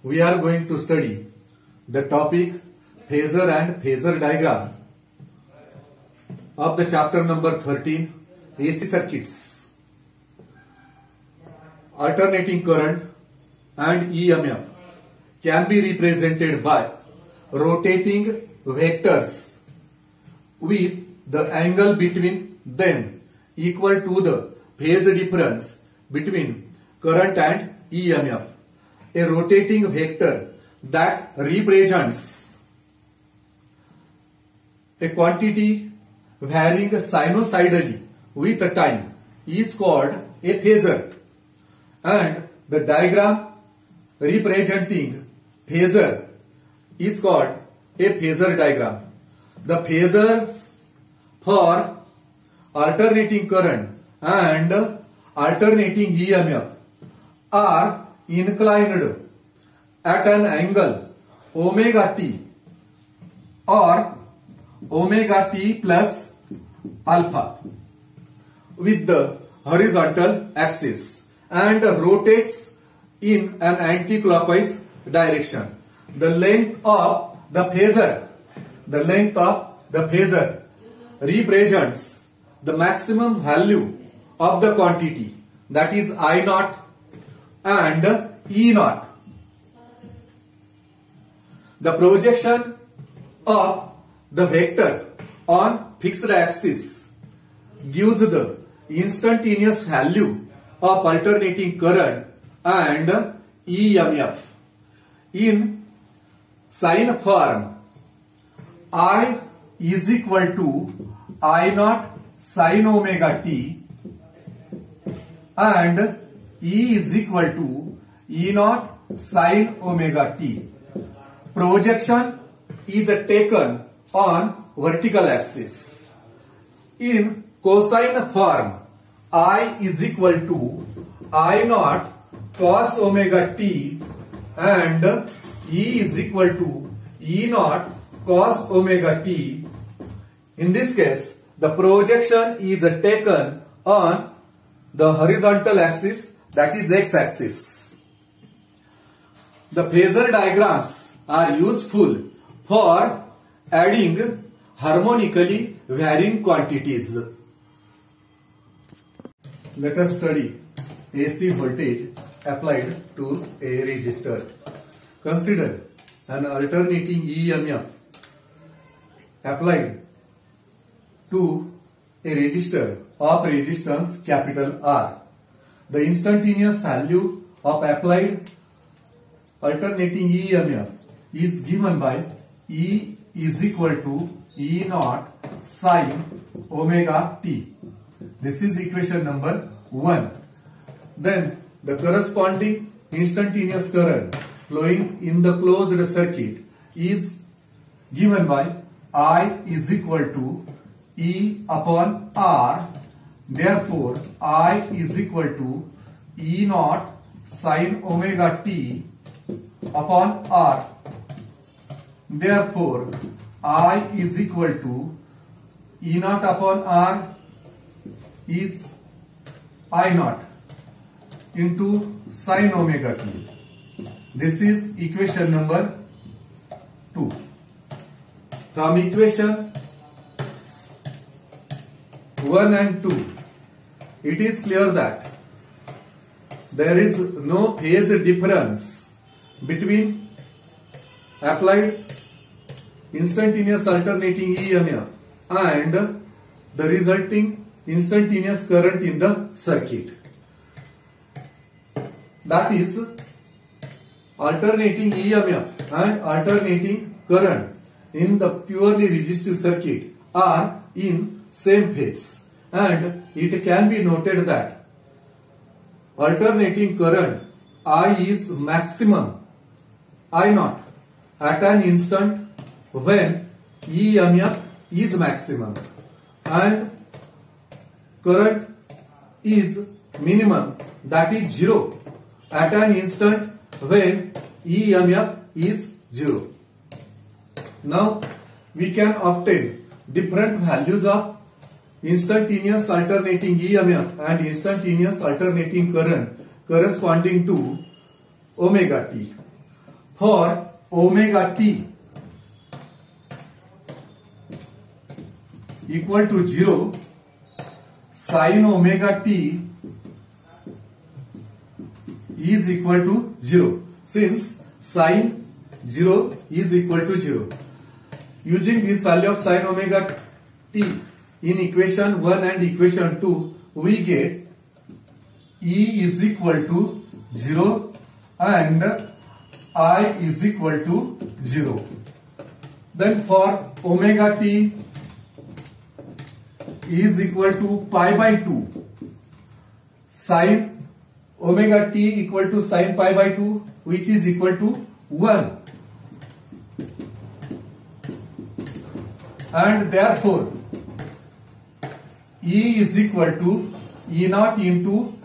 we are going to study the topic phasor and phasor diagram of the chapter number 13, AC circuits. Alternating current and EMF can be represented by rotating vectors with the angle between them equal to the phase difference between current and EMF. A rotating vector that represents a quantity varying sinusoidally with time is called a phasor, and the diagram representing phasor is called a phasor diagram. The phasors for alternating current and alternating EMF are inclined at an angle omega t or omega t plus alpha with the horizontal axis and rotates in an anti-clockwise direction. The length of the phasor represents the maximum value of the quantity, that is I naught and E naught. The projection of the vector on fixed axis gives the instantaneous value of alternating current and EMF. In sine form, I is equal to I naught sine omega t and E is equal to E naught sine omega t. Projection is taken on vertical axis. In cosine form, I is equal to I naught cos omega t and E is equal to E naught cos omega t. In this case, the projection is taken on the horizontal axis, that is x-axis. The phasor diagrams are useful for adding harmonically varying quantities. Let us study AC voltage applied to a resistor. Consider an alternating EMF applied to a resistor of resistance capital R. The instantaneous value of applied alternating EMF is given by E is equal to E naught sine omega t. This is equation number 1. Then the corresponding instantaneous current flowing in the closed circuit is given by I is equal to E upon R. Therefore, I is equal to E naught sine omega t upon R. Therefore, I is equal to E naught upon R is I naught into sine omega t. This is equation number 2. From equation 1 and 2, it is clear that there is no phase difference between applied instantaneous alternating EMF and the resulting instantaneous current in the circuit. That is, alternating EMF and alternating current in the purely resistive circuit are in same phase, and it can be noted that alternating current I is maximum I naught at an instant when EMF is maximum, and current is minimum, that is 0, at an instant when EMF is 0. Now we can obtain different values of instantaneous alternating EMF and instantaneous alternating current corresponding to omega t. for omega t equal to 0, sin omega t is equal to 0, since sin 0 is equal to 0. Using this value of sin omega t in equation 1 and equation 2, we get E is equal to 0 and I is equal to 0. Then for omega t is equal to pi by 2, sin omega t equal to sin pi by 2, which is equal to 1. And therefore E is equal to E naught into,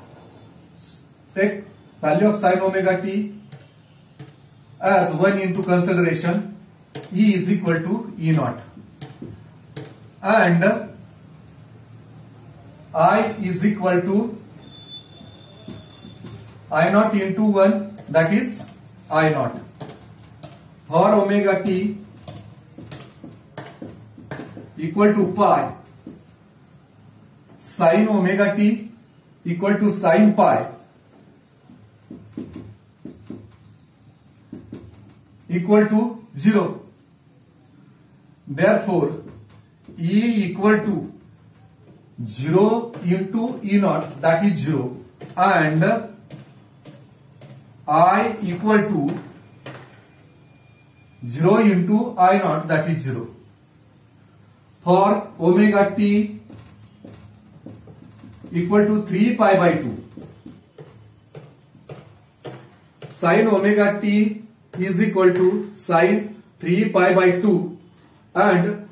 take value of sin omega t as 1 into consideration, E is equal to E naught, and I is equal to I naught into 1, that is I naught. For omega t equal to pi, sin omega t equal to sin pi equal to 0. Therefore, E equal to 0 into E naught, that is 0, and I equal to 0 into I naught, that is 0. For omega t equal to 3 pi by 2, sin omega t is equal to sin 3 pi by 2, and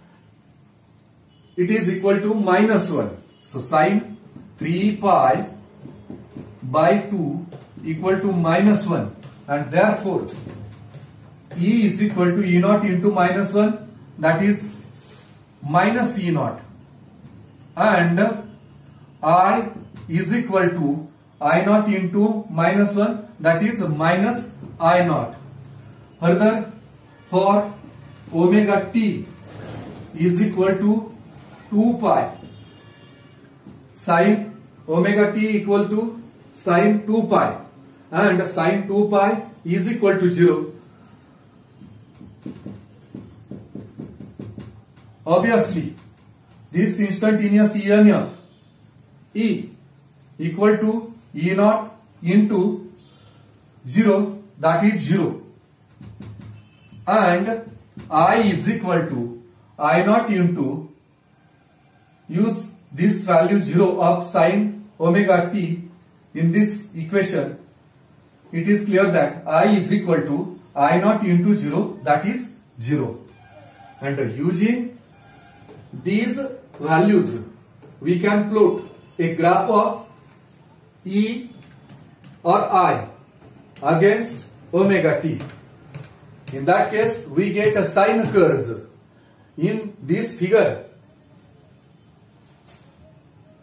it is equal to minus 1. So sin 3 pi by 2 equal to minus 1, and therefore E is equal to E naught into minus 1, that is minus E naught, and I is equal to I naught into minus 1, that is minus I naught. Further, for omega t is equal to 2 pi, sin omega t equal to sin 2 pi, and sin 2 pi is equal to 0. Obviously, this instantaneous EMF E equal to E naught into 0, that is 0, and I is equal to I naught into, use this value 0 of sin omega t in this equation. It is clear that I is equal to I naught into 0, that is 0. And using these values, we can plot a graph of E or I against omega t. In that case, we get a sine curve. In this figure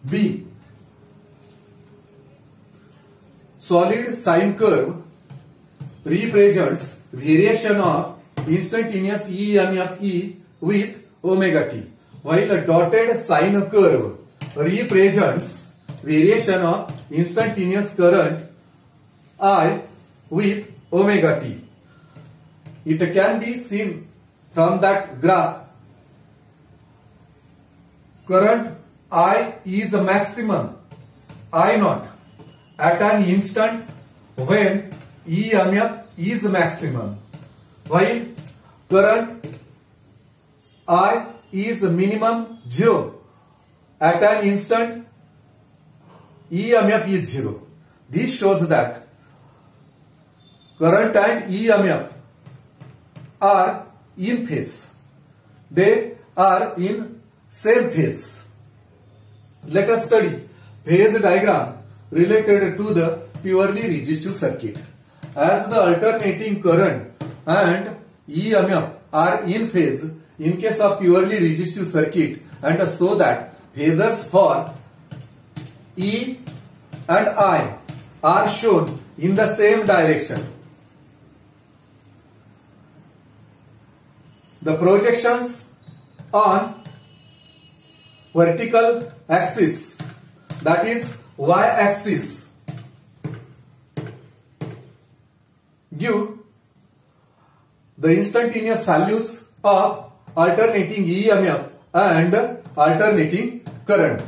B, solid sine curve represents variation of instantaneous EMF E with omega t, while a dotted sine curve represents variation of instantaneous current I with omega t. It can be seen from that graph. Current I is a maximum I naught at an instant when EMF is maximum, while current I is minimum 0 at an instant EMF is 0. This shows that current and EMF are in phase. They are in same phase. Let us study phase diagram related to the purely resistive circuit. As the alternating current and EMF are in phase in case of purely resistive circuit, and so that phasors for E and I are shown in the same direction. the projections on vertical axis, that is y axis, give the instantaneous values of alternating EMF and alternating current.